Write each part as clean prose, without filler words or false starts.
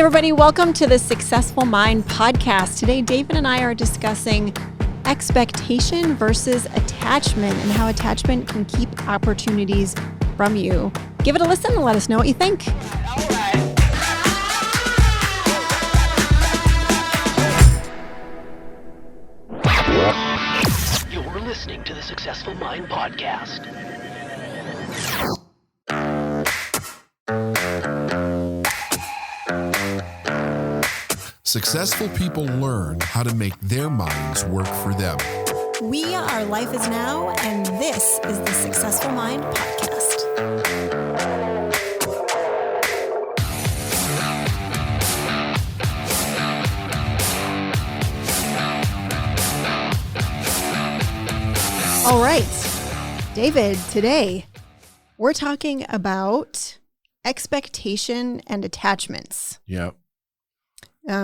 everybody. Welcome to the Successful Mind podcast. Today, David and I are discussing expectation versus attachment and how attachment can keep opportunities from you. Give it a listen and let us know what you think. All right. You're listening to the Successful Mind podcast. Successful people learn how to make their minds work for them. We are Life is Now, and this is the Successful Mind podcast. All right, David, today we're talking about expectation and attachments. Yeah.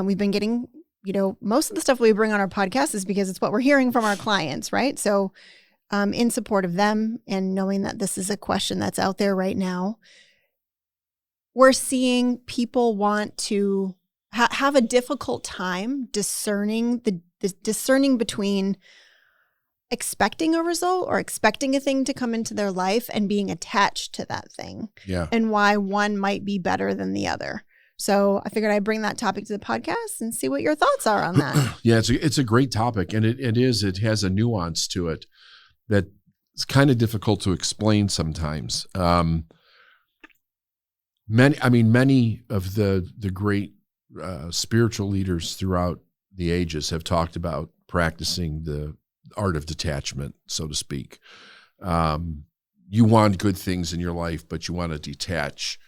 We've been getting, most of the stuff we bring on our podcast is because it's what we're hearing from our clients, right? So in support of them and knowing that this is a question that's out there right now, we're seeing people want to have a difficult time discerning between expecting a result or expecting a thing to come into their life and being attached to that thing. Yeah. And why one might be better than the other. So I figured I'd bring that topic to the podcast and see what your thoughts are on that. Yeah, it's a great topic, and it has a nuance to it that's kind of difficult to explain sometimes. Many of the great spiritual leaders throughout the ages have talked about practicing the art of detachment, so to speak. You want good things in your life, but you want to detach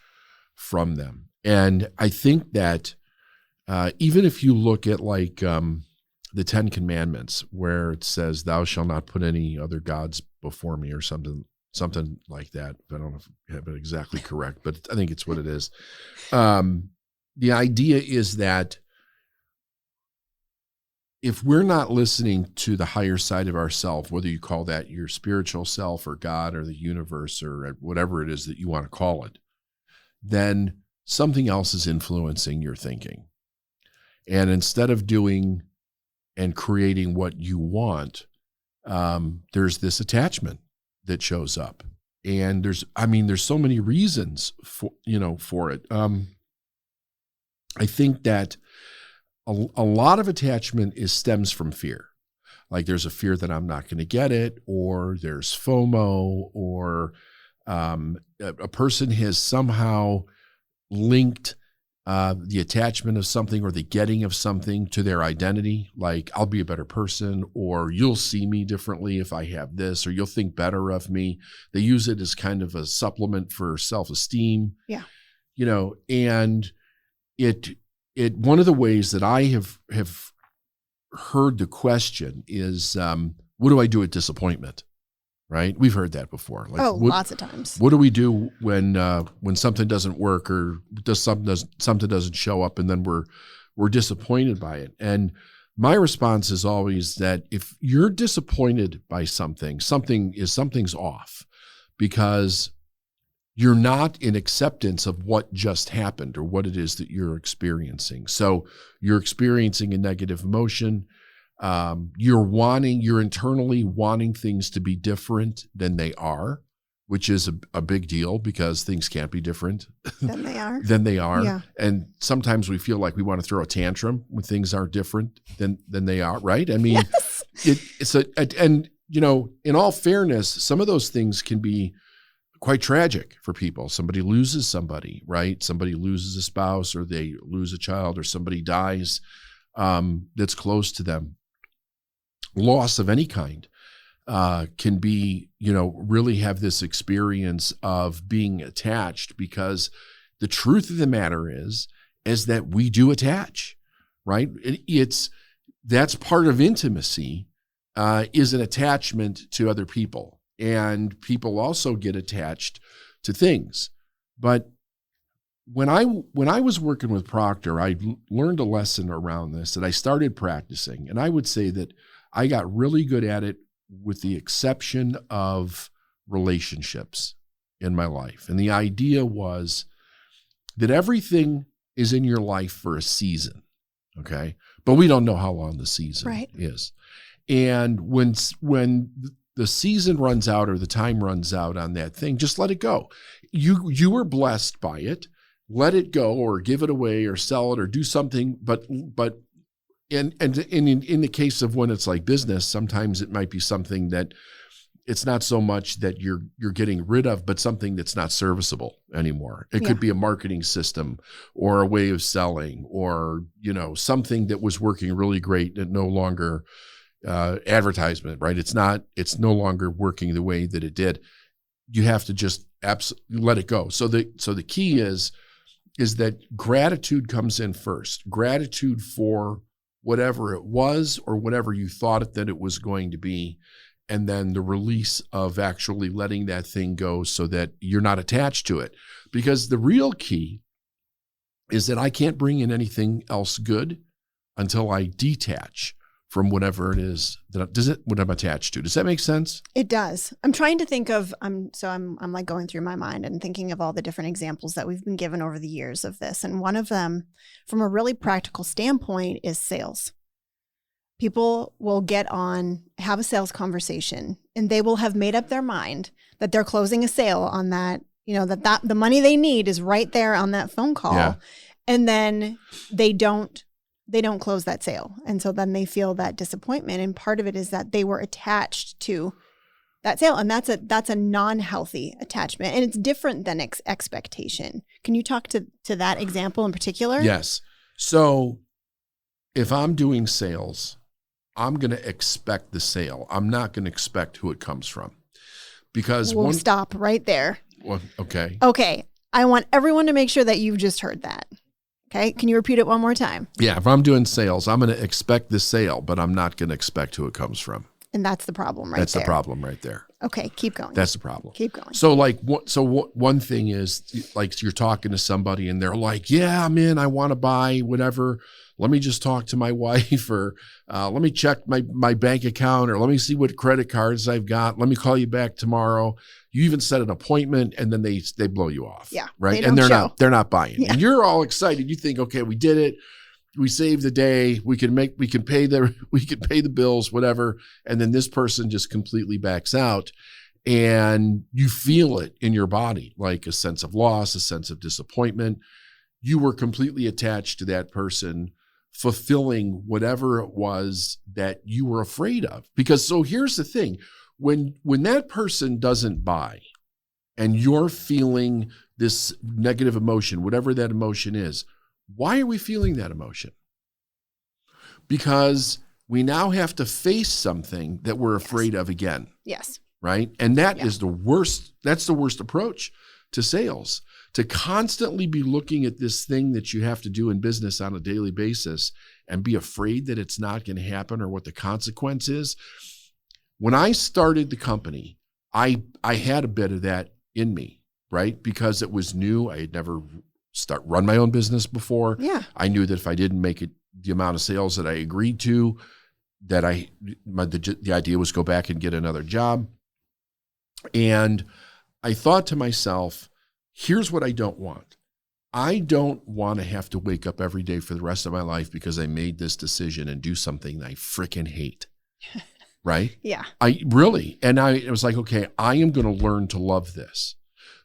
from them. And I think that even if you look at like the Ten Commandments, where it says, "Thou shalt not put any other gods before me," or something like that. I don't know if I have it exactly correct, but I think it's what it is. The idea is that if we're not listening to the higher side of ourself, whether you call that your spiritual self or God or the universe or whatever it is that you want to call it, then something else is influencing your thinking. And instead of doing and creating what you want, there's this attachment that shows up. And there's so many reasons for it. I think that a lot of attachment stems from fear. Like there's a fear that I'm not going to get it, or there's FOMO, or a person has somehow linked the attachment of something or the getting of something to their identity. Like, I'll be a better person, or you'll see me differently if I have this, or you'll think better of me. They use it as kind of a supplement for self-esteem. Yeah. And it one of the ways that I have heard the question is, what do I do with disappointment? Right? We've heard that before. Like, lots of times. What do we do when something doesn't work or something doesn't show up, and then we're disappointed by it? And my response is always that if you're disappointed by something's off, because you're not in acceptance of what just happened or what it is that you're experiencing. So you're experiencing a negative emotion. You're internally wanting things to be different than they are, which is a big deal because things can't be different than they are. Yeah. And sometimes we feel like we want to throw a tantrum when things aren't different than they are. Right. I mean, yes. In all fairness, some of those things can be quite tragic for people. Somebody loses somebody, right? Somebody loses a spouse, or they lose a child, or somebody dies that's close to them. Loss of any kind can be, really have this experience of being attached, because the truth of the matter is that we do attach, right? That's part of intimacy, is an attachment to other people. And people also get attached to things. But when I was working with Proctor, I learned a lesson around this that I started practicing. And I would say that I got really good at it, with the exception of relationships in my life. And the idea was that everything is in your life for a season, okay? But we don't know how long the season Right. is. And when the season runs out or the time runs out on that thing, just let it go. You were blessed by it. Let it go, or give it away, or sell it, or do something. But in the case of when it's like business, sometimes it might be something that it's not so much that you're getting rid of, but something that's not serviceable anymore. It could be a marketing system or a way of selling, or something that was working really great that no longer advertisement, right? It's no longer working the way that it did. You have to just absolutely let it go. So the key is that gratitude comes in first. Gratitude for whatever it was or whatever you thought that it was going to be. And then the release of actually letting that thing go so that you're not attached to it. Because the real key is that I can't bring in anything else good until I detach from whatever it is what I'm attached to. Does that make sense? It does. I'm trying to think of, I'm like going through my mind and thinking of all the different examples that we've been given over the years of this. And one of them, from a really practical standpoint, is sales. People will have a sales conversation, and they will have made up their mind that they're closing a sale on that, that the money they need is right there on that phone call. Yeah. And then they don't close that sale. And so then they feel that disappointment. And part of it is that they were attached to that sale. And that's a non-healthy attachment. And it's different than expectation. Can you talk to that example in particular? Yes. So if I'm doing sales, I'm going to expect the sale. I'm not going to expect who it comes from. Because we'll stop right there. Well, okay. Okay. I want everyone to make sure that you've just heard that. Okay. Can you repeat it one more time? Yeah. If I'm doing sales, I'm going to expect the sale, but I'm not going to expect who it comes from. And that's the problem right there. That's the problem right there. Okay. Keep going. That's the problem. Keep going. So one thing is, like, you're talking to somebody and they're like, yeah, I'm in, I want to buy whatever. Let me just talk to my wife, or let me check my bank account, or let me see what credit cards I've got. Let me call you back tomorrow. You even set an appointment, and then they blow you off. Yeah. Right. And they're not buying. Yeah. And you're all excited. You think, okay, we did it. We saved the day. We can pay the bills, whatever. And then this person just completely backs out, and you feel it in your body, like a sense of loss, a sense of disappointment. You were completely attached to that person, fulfilling whatever it was that you were afraid of. Because so here's the thing, when that person doesn't buy and you're feeling this negative emotion, whatever that emotion is, why are we feeling that emotion? Because we now have to face something that we're afraid of again. Yes. Right? And that is the worst. That's the worst approach to sales. To constantly be looking at this thing that you have to do in business on a daily basis and be afraid that it's not going to happen or what the consequence is. When I started the company, I had a bit of that in me, right? Because it was new. I had never run my own business before. Yeah. I knew that if I didn't make it the amount of sales that I agreed to, that the idea was go back and get another job. And I thought to myself, here's what I don't want. I don't want to have to wake up every day for the rest of my life because I made this decision and do something that I freaking hate. Right? Yeah. I was like, okay, I am going to learn to love this.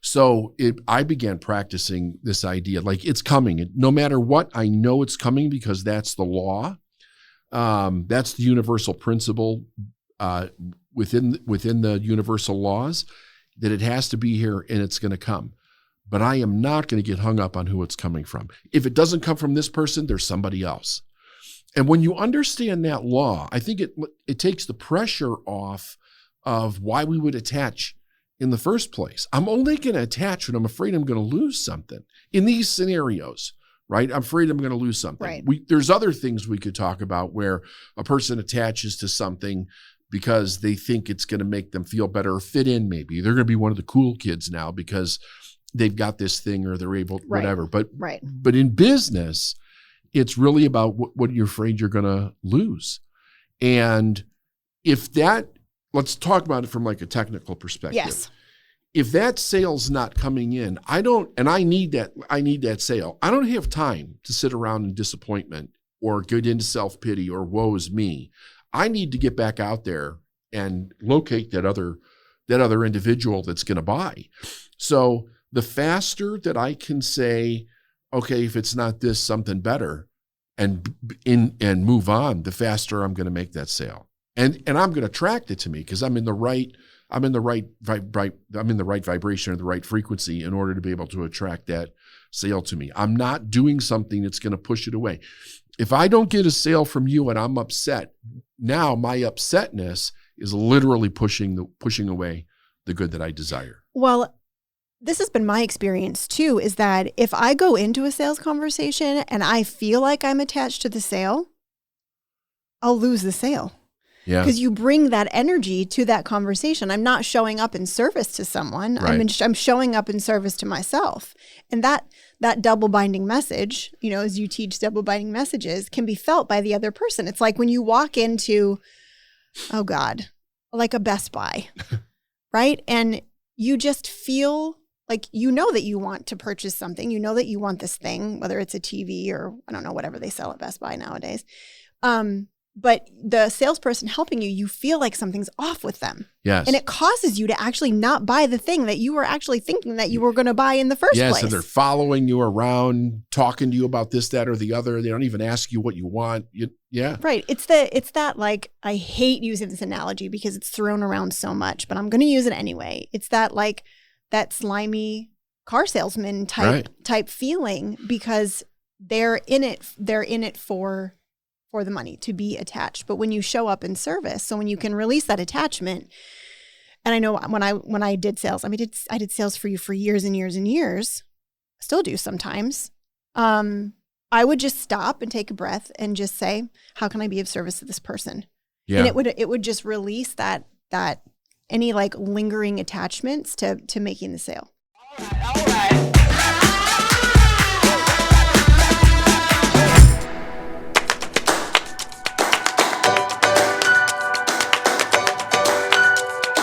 So I began practicing this idea, like, it's coming. No matter what, I know it's coming because that's the law. That's the universal principle within the universal laws, that it has to be here and it's going to come. But I am not going to get hung up on who it's coming from. If it doesn't come from this person, there's somebody else. And when you understand that law, I think it takes the pressure off of why we would attach in the first place. I'm only going to attach when I'm afraid I'm going to lose something. In these scenarios, right? I'm afraid I'm going to lose something. Right. There's other things we could talk about where a person attaches to something because they think it's going to make them feel better or fit in maybe. They're going to be one of the cool kids now because they've got this thing or they're able, whatever. But in business, it's really about what you're afraid you're going to lose. And let's talk about it from like a technical perspective. Yes. if that sale's not coming in, I need that sale. I don't have time to sit around in disappointment or get into self-pity or woe is me. I need to get back out there and locate that other individual that's going to buy. So the faster that I can say, okay, if it's not this, something better, and move on, the faster I'm going to make that sale. And I'm going to attract it to me because I'm in the right vibration or the right frequency in order to be able to attract that sale to me. I'm not doing something that's going to push it away. If I don't get a sale from you and I'm upset, now my upsetness is literally pushing away the good that I desire. Well, this has been my experience too, is that if I go into a sales conversation and I feel like I'm attached to the sale, I'll lose the sale. Yeah. Because you bring that energy to that conversation. I'm not showing up in service to someone. Right. I'm showing up in service to myself. And that double binding message, as you teach double binding messages, can be felt by the other person. It's like when you walk into, oh God, like a Best Buy, right? And you just feel like that you want to purchase something. You know that you want this thing, whether it's a TV or I don't know, whatever they sell at Best Buy nowadays. But the salesperson helping you feel like something's off with them. Yes. And it causes you to actually not buy the thing that you were actually thinking that you were going to buy in the first place. Yes, and they're following you around, talking to you about this, that, or the other. They don't even ask you what you want. Yeah. Right. It's that like, I hate using this analogy because it's thrown around so much, but I'm going to use it anyway. It's that like that slimy car salesman type feeling because they're in it for the money, to be attached. But when you show up in service, so when you can release that attachment, and I know when I did sales, I did sales for you for years and years and years, still do sometimes. I would just stop and take a breath and just say, how can I be of service to this person? Yeah. And it would just release that any like lingering attachments to making the sale. All right.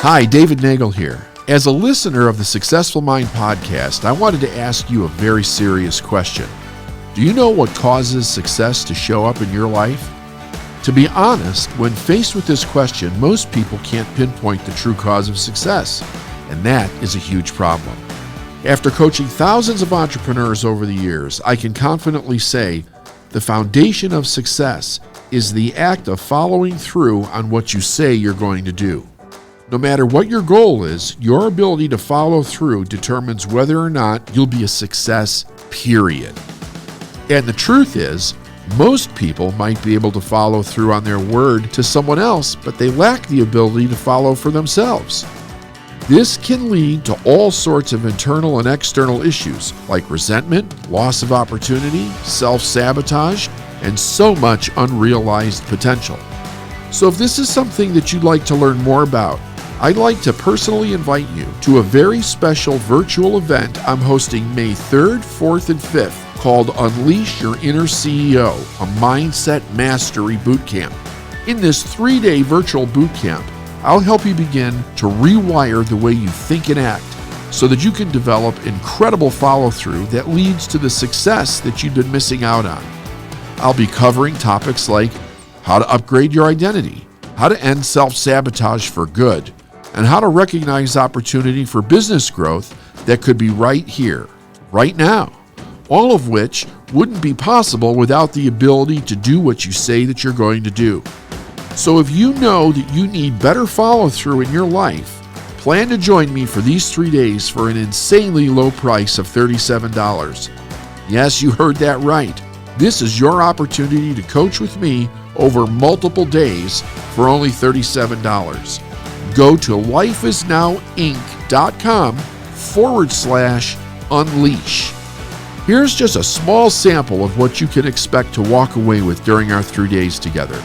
Hi, David Nagel here. As a listener of the Successful Mind podcast, I wanted to ask you a very serious question. Do you know what causes success to show up in your life? To be honest, when faced with this question, most people can't pinpoint the true cause of success, and that is a huge problem. After coaching thousands of entrepreneurs over the years, I can confidently say the foundation of success is the act of following through on what you say you're going to do. No matter what your goal is, your ability to follow through determines whether or not you'll be a success, period. And the truth is, most people might be able to follow through on their word to someone else, but they lack the ability to follow for themselves. This can lead to all sorts of internal and external issues like resentment, loss of opportunity, self-sabotage, and so much unrealized potential. So if this is something that you'd like to learn more about, I'd like to personally invite you to a very special virtual event I'm hosting May 3rd, 4th, and 5th called Unleash Your Inner CEO, a Mindset Mastery Bootcamp. In this 3-day virtual bootcamp, I'll help you begin to rewire the way you think and act so that you can develop incredible follow-through that leads to the success that you've been missing out on. I'll be covering topics like how to upgrade your identity, how to end self-sabotage for good, and how to recognize opportunity for business growth that could be right here, right now, all of which wouldn't be possible without the ability to do what you say that you're going to do. So if you know that you need better follow-through in your life, plan to join me for these 3 days for an insanely low price of $37. Yes, you heard that right. This is your opportunity to coach with me over multiple days for only $37. Go to lifeisnowinc.com/unleash. Here's just a small sample of what you can expect to walk away with during our 3 days together.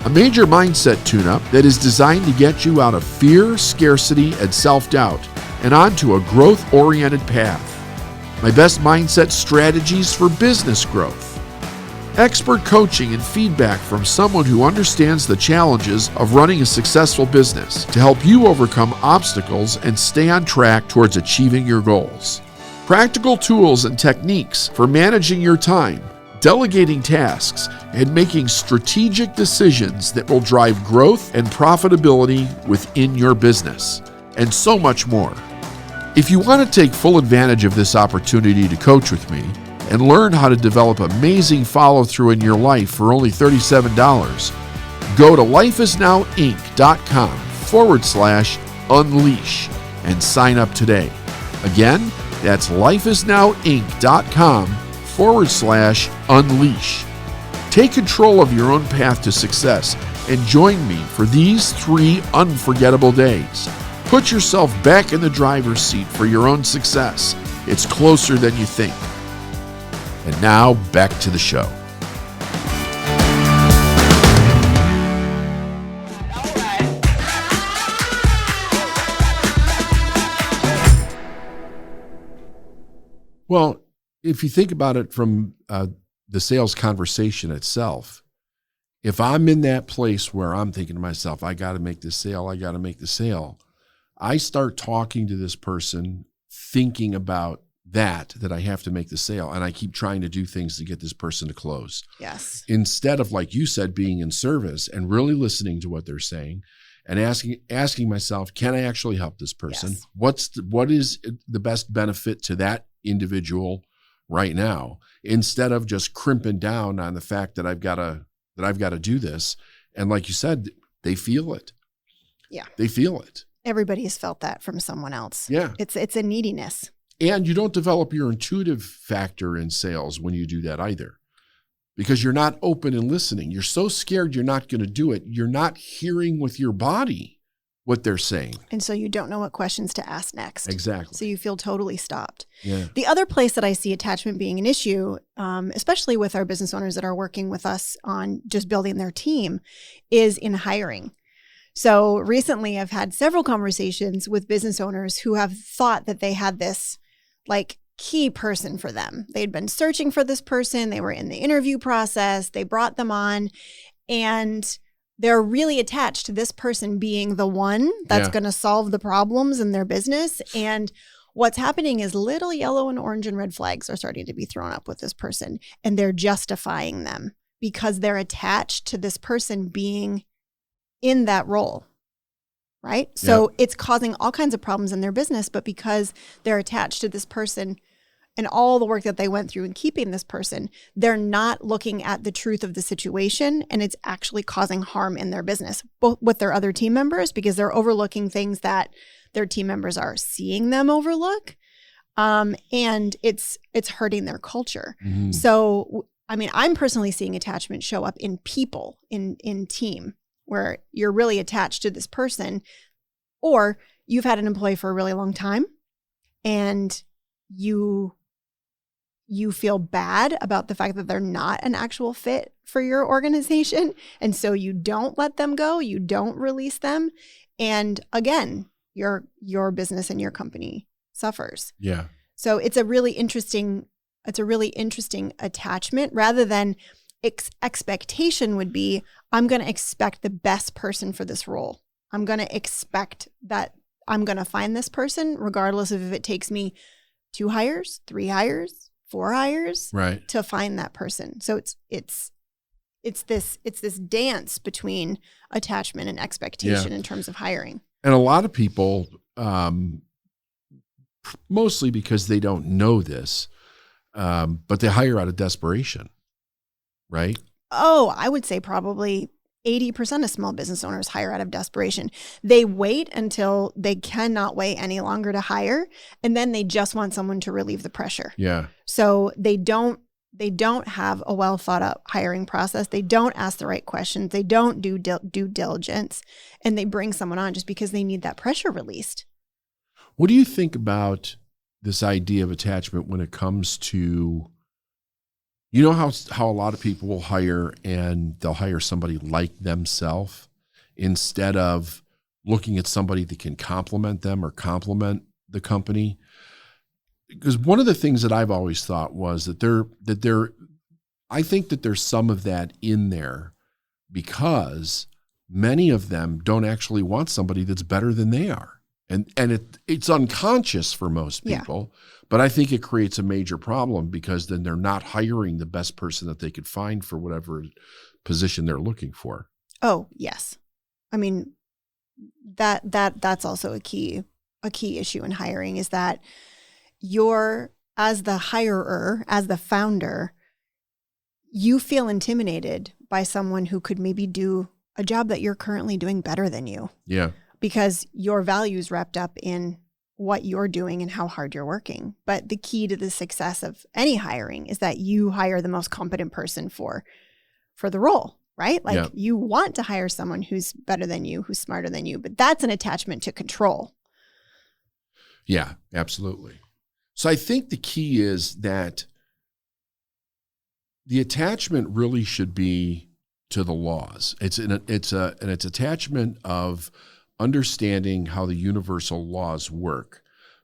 A major mindset tune-up that is designed to get you out of fear, scarcity, and self-doubt and onto a growth-oriented path. My best mindset strategies for business growth. Expert coaching and feedback from someone who understands the challenges of running a successful business to help you overcome obstacles and stay on track towards achieving your goals. Practical tools and techniques for managing your time, delegating tasks, and making strategic decisions that will drive growth and profitability within your business, and so much more. If you want to take full advantage of this opportunity to coach with me and learn how to develop amazing follow-through in your life for only $37, go to lifeisnowinc.com/unleash and sign up today. Again, that's lifeisnowinc.com/unleash. Take control of your own path to success and join me for these 3 unforgettable days. Put yourself back in the driver's seat for your own success. It's closer than you think. And now back to the show. Well, if you think about it from the sales conversation itself, if I'm in that place where I'm thinking to myself, I got to make this sale, I start talking to this person thinking about that I have to make the sale, and I keep trying to do things to get this person to close. Yes. Instead of, like you said, being in service and really listening to what they're saying and asking myself, can I actually help this person? Yes. What is the best benefit to that individual right now, instead of just crimping down on the fact that I've got to do this. And like you said, they feel it. Yeah. They feel it. Everybody has felt that from someone else. Yeah. It's a neediness. And you don't develop your intuitive factor in sales when you do that either, because you're not open and listening. You're so scared you're not going to do it. You're not hearing with your body what they're saying. And so you don't know what questions to ask next. Exactly. So you feel totally stopped. Yeah. The other place that I see attachment being an issue, especially with our business owners that are working with us on just building their team, is in hiring. So recently I've had several conversations with business owners who have thought that they had this like key person for them. They'd been searching for this person. They were in the interview process. They brought them on, and they're really attached to this person being the one that's going to solve the problems in their business. And what's happening is little yellow and orange and red flags are starting to be thrown up with this person, and they're justifying them because they're attached to this person being in that role. Right? So it's causing all kinds of problems in their business, but because they're attached to this person and all the work that they went through in keeping this person, they're not looking at the truth of the situation, and it's actually causing harm in their business, both with their other team members, because they're overlooking things that their team members are seeing them overlook. And it's hurting their culture. Mm-hmm. So, I mean, I'm personally seeing attachment show up in people, in team, where you're really attached to this person, or you've had an employee for a really long time and you feel bad about the fact that they're not an actual fit for your organization. And so you don't let them go, you don't release them. And again, your business and your company suffers. Yeah. So it's a really interesting attachment, rather than expectation would be, I'm going to expect the best person for this role. I'm going to expect that I'm going to find this person regardless of if it takes me 2 hires, 3 hires, 4 hires to find that person. So it's this dance between attachment and expectation in terms of hiring. And a lot of people, mostly because they don't know this, but they hire out of desperation. Right? Oh, I would say probably 80% of small business owners hire out of desperation. They wait until they cannot wait any longer to hire, and then they just want someone to relieve the pressure. Yeah. So they don't have a well thought out hiring process. They don't ask the right questions. They don't do due diligence, and they bring someone on just because they need that pressure released. What do you think about this idea of attachment when it comes to, you know how a lot of people will hire and they'll hire somebody like themselves instead of looking at somebody that can complement them or complement the company? Because one of the things that I've always thought was that I think that there's some of that in there because many of them don't actually want somebody that's better than they are. And it's unconscious for most people, but I think it creates a major problem because then they're not hiring the best person that they could find for whatever position they're looking for. Oh, yes. I mean, that's also a key issue in hiring is that you're, as the hirer, as the founder, you feel intimidated by someone who could maybe do a job that you're currently doing better than you. Yeah. Because your value's wrapped up in what you're doing and how hard you're working. But the key to the success of any hiring is that you hire the most competent person for the role, right? Like you want to hire someone who's better than you, who's smarter than you, but that's an attachment to control. Yeah, absolutely. So I think the key is that the attachment really should be to the laws. It's attachment of understanding how the universal laws work.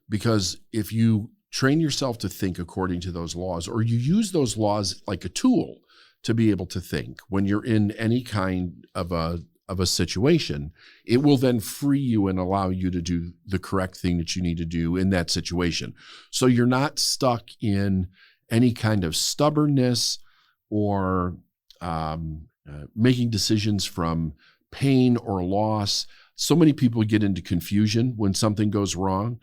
Because if you train yourself to think according to those laws, or you use those laws like a tool to be able to think when you're in any kind of a situation, it will then free you and allow you to do the correct thing that you need to do in that situation. So you're not stuck in any kind of stubbornness or making decisions from pain or loss. So many people get into confusion when something goes wrong.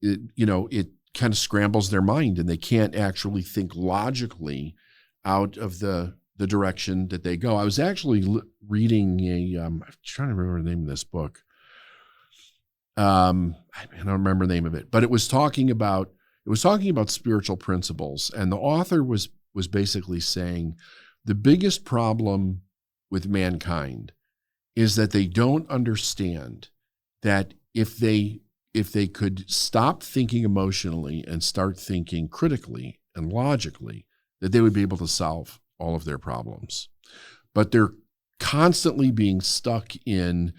It kind of scrambles their mind and they can't actually think logically out of the direction that they go. I was actually reading I'm trying to remember the name of this book. I don't remember the name of it, but it was talking about spiritual principles. And the author was basically saying the biggest problem with mankind is that they don't understand that if they could stop thinking emotionally and start thinking critically and logically, that they would be able to solve all of their problems. But they're constantly being stuck in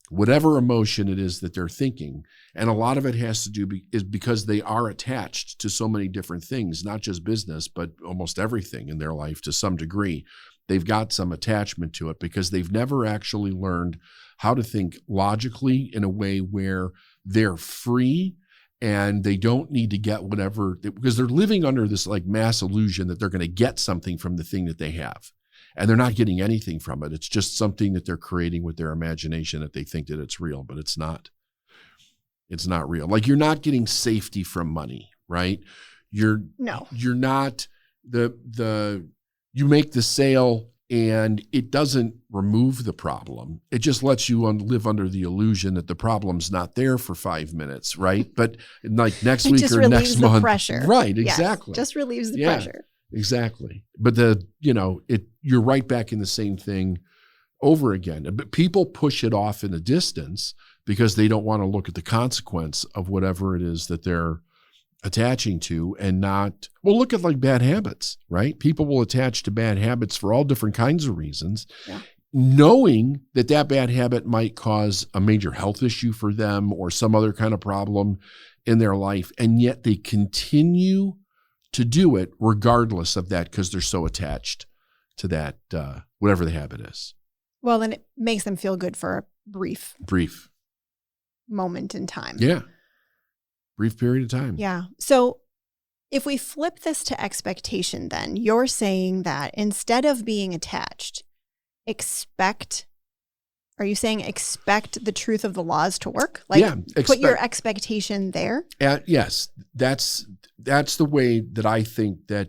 whatever emotion it is that they're thinking. And a lot of it has to do is because they are attached to so many different things, not just business, but almost everything in their life to some degree. They've got some attachment to it because they've never actually learned how to think logically in a way where they're free and they don't need to get whatever, because they're living under this like mass illusion that they're going to get something from the thing that they have. And they're not getting anything from it. It's just something that they're creating with their imagination that they think that it's real, but it's not. It's not real. Like you're not getting safety from money, right? You're not you make the sale and it doesn't remove the problem. It just lets you live under the illusion that the problem's not there for 5 minutes, right? But like next week or next month. The pressure. Right, exactly. Yes, just relieves the pressure. Exactly. But you're right back in the same thing over again. But people push it off in the distance because they don't want to look at the consequence of whatever it is that they're attaching to and not, well, look at like bad habits, right? People will attach to bad habits for all different kinds of reasons, knowing that bad habit might cause a major health issue for them or some other kind of problem in their life. And yet they continue to do it regardless of that because they're so attached to that, whatever the habit is. Well, then it makes them feel good for a brief moment in time. Yeah. Brief period of time. Yeah. So if we flip this to expectation, then you're saying that instead of being attached, expect the truth of the laws to work? Like put your expectation there? Yes. That's the way that I think that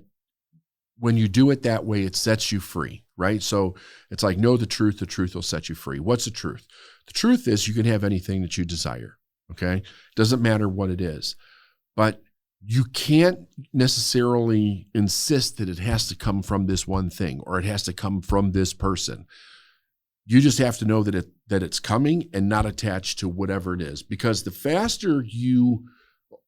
when you do it that way, it sets you free, right? So it's like, know the truth will set you free. What's the truth? The truth is you can have anything that you desire, okay? Doesn't matter what it is. But you can't necessarily insist that it has to come from this one thing or it has to come from this person. You just have to know that it's coming and not attached to whatever it is. Because the faster you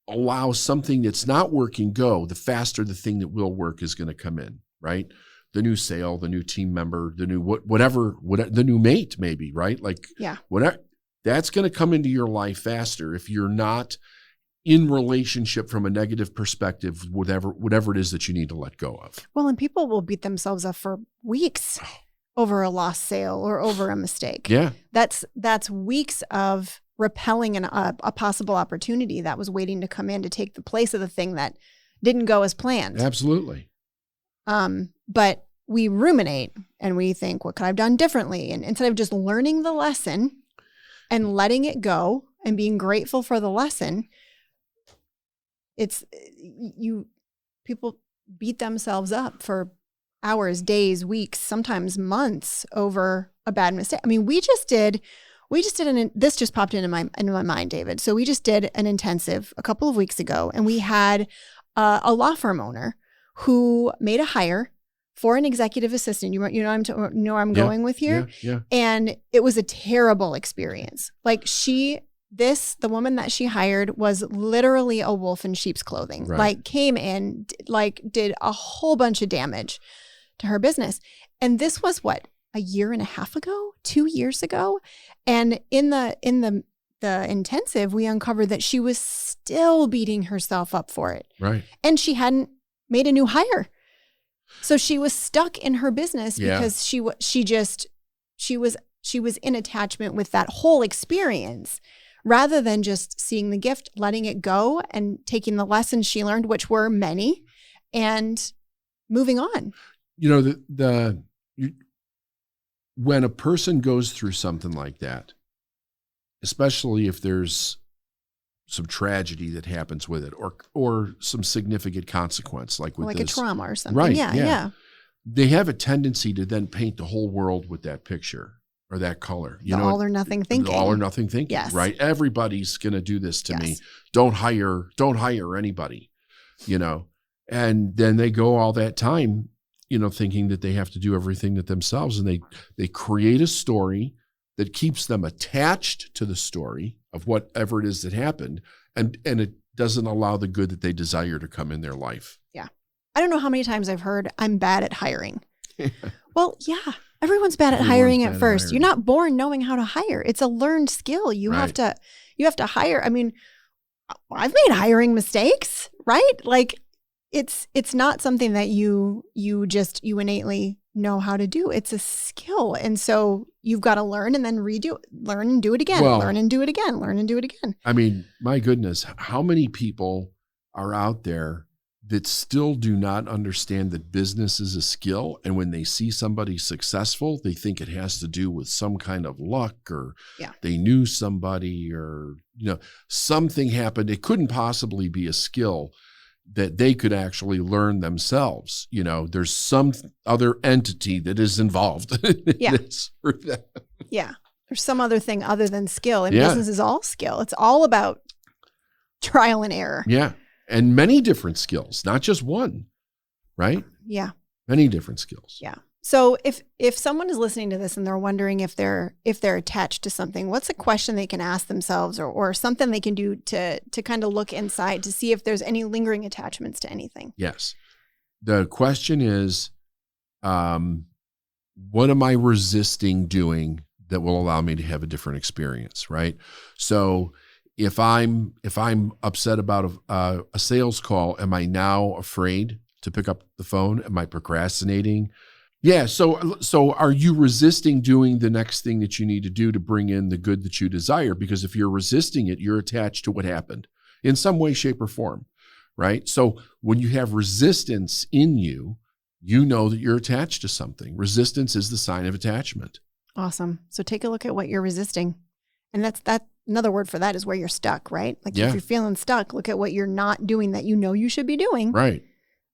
allow something that's not working go, the faster the thing that will work is going to come in, right? The new sale, the new team member, the new whatever, the new mate maybe, right? Like whatever, that's going to come into your life faster if you're not in relationship from a negative perspective, whatever it is that you need to let go of. Well, and people will beat themselves up for weeks over a lost sale or over a mistake. Yeah. That's weeks of repelling a possible opportunity that was waiting to come in to take the place of the thing that didn't go as planned. Absolutely. But we ruminate and we think, what could I have done differently? And instead of just learning the lesson and letting it go and being grateful for the lesson, people beat themselves up for hours, days, weeks, sometimes months over a bad mistake. I mean, this just popped into my mind, David. So we just did an intensive a couple of weeks ago, and we had a law firm owner who made a hire for an executive assistant. You know where I'm going with here? Yeah. And it was a terrible experience. Like the woman that she hired was literally a wolf in sheep's clothing. Right. Like came in, did a whole bunch of damage to her business. And this was a year and a half ago, 2 years ago. And in the intensive, we uncovered that she was still beating herself up for it. Right. And she hadn't made a new hire. So she was stuck in her business because she was in attachment with that whole experience rather than just seeing the gift, letting it go and taking the lessons she learned, which were many, and moving on. You know, when a person goes through something like that, especially if there's some tragedy that happens with it or some significant consequence like with a trauma or something. Right. Yeah. They have a tendency to then paint the whole world with that picture or that color. All or nothing thinking. All or nothing thinking. Yes. Right. Everybody's going to do this to me. Don't hire anybody, and then they go all that time, thinking that they have to do everything that themselves. And they create a story that keeps them attached to the story of whatever it is that happened. And it doesn't allow the good that they desire to come in their life. Yeah. I don't know how many times I've heard I'm bad at hiring. Well, yeah, everyone's bad at hiring at first. You're not born knowing how to hire. It's a learned skill. You have to hire. I mean, I've made hiring mistakes, right? Like it's not something that you innately know how to do. It's a skill. And so you've got to learn and then learn and do it again, learn and do it again, learn and do it again. I mean, my goodness, how many people are out there that still do not understand that business is a skill? And when they see somebody successful, they think it has to do with some kind of luck or they knew somebody or, something happened. It couldn't possibly be a skill that they could actually learn themselves. There's some other entity that is involved. Yeah. Yeah. There's some other thing other than skill. And business is all skill. It's all about trial and error. Yeah. And many different skills, not just one, right? Yeah. Many different skills. Yeah. So if someone is listening to this and they're wondering if they're attached to something, what's a question they can ask themselves or something they can do to kind of look inside to see if there's any lingering attachments to anything? Yes. The question is, what am I resisting doing that will allow me to have a different experience, right? So if I'm upset about a sales call, am I now afraid to pick up the phone? Am I procrastinating? Yeah. So are you resisting doing the next thing that you need to do to bring in the good that you desire? Because if you're resisting it, you're attached to what happened in some way, shape, or form, right? So when you have resistance in you, you know that you're attached to something. Resistance is the sign of attachment. Awesome. So take a look at what you're resisting. And that's another word for that is where you're stuck, right? Like if you're feeling stuck, look at what you're not doing that you should be doing. Right.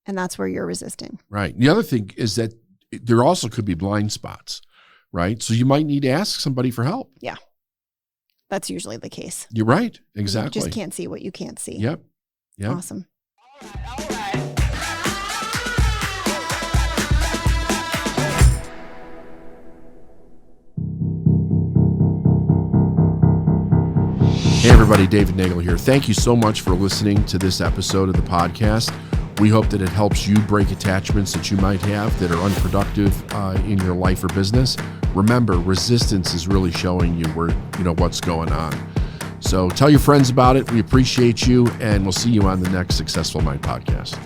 And that's where you're resisting. Right. The other thing is that there also could be blind spots, right? So you might need to ask somebody for help. Yeah. That's usually the case. You're right. Exactly. You just can't see what you can't see. Yep. Awesome. All right. Hey everybody, David Nagel here. Thank you so much for listening to this episode of the podcast. We hope that it helps you break attachments that you might have that are unproductive in your life or business. Remember, resistance is really showing you what's going on. So tell your friends about it. We appreciate you, and we'll see you on the next Successful Mind podcast.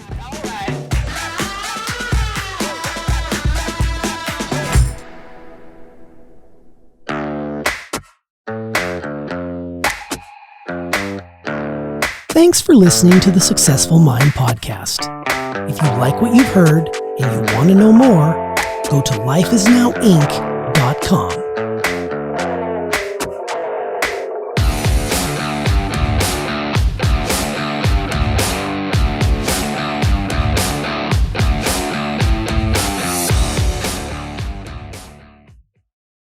Thanks for listening to the Successful Mind podcast. If you like what you've heard and you want to know more, go to lifeisnowinc.com.